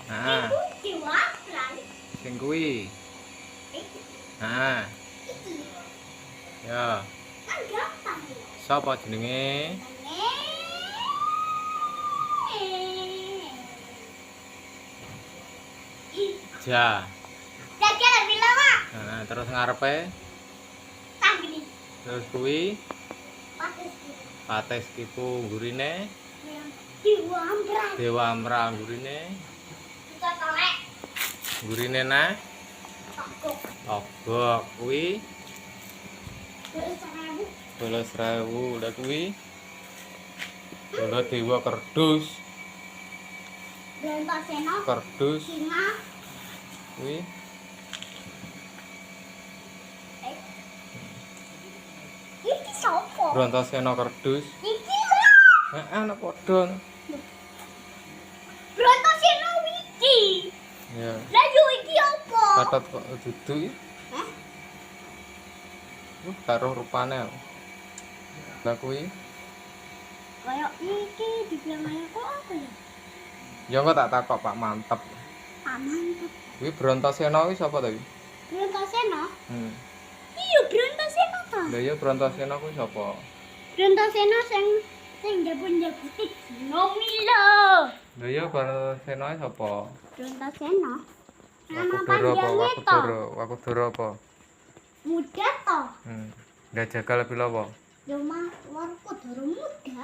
Nah, sing kuwi. Nah. Ya. Sapa jenenge? Ja. Nah, terus ngarepe? Terus kuwi? Pates kipu gurine? Dewa Amra gurine? Gurine nah? Ogok kuwi? 12.000. Lah kuwi? Bola Dewa Kerdus. Kerdus. Kuwi? Iki sapa? Brontasena Kerdus. Iki lho. Anak padha. Brontasena iki. Ya. Lah yo iki apa? Katot kok dudu iki. Hah? Karo rupane. Lah kuwi? Kayak iki dibilang kayak kok apa ya? Ya kok tak takok Pak Mantep. Pak Mantep. Kuwi Brontasena kuwi sapa ta iki? Brontasena? Iya Brontasena ta. Lah ya Brontasena kuwi sapa? Brontasena sing njabut-njabuti Nomila. Lah ya Brontasena sapa? Brontasena. Nama Wakudara apa? panjangnya to. Wakudara apa? Muda to. Ndak jagal pila apa? Yo mah Wakudara muda.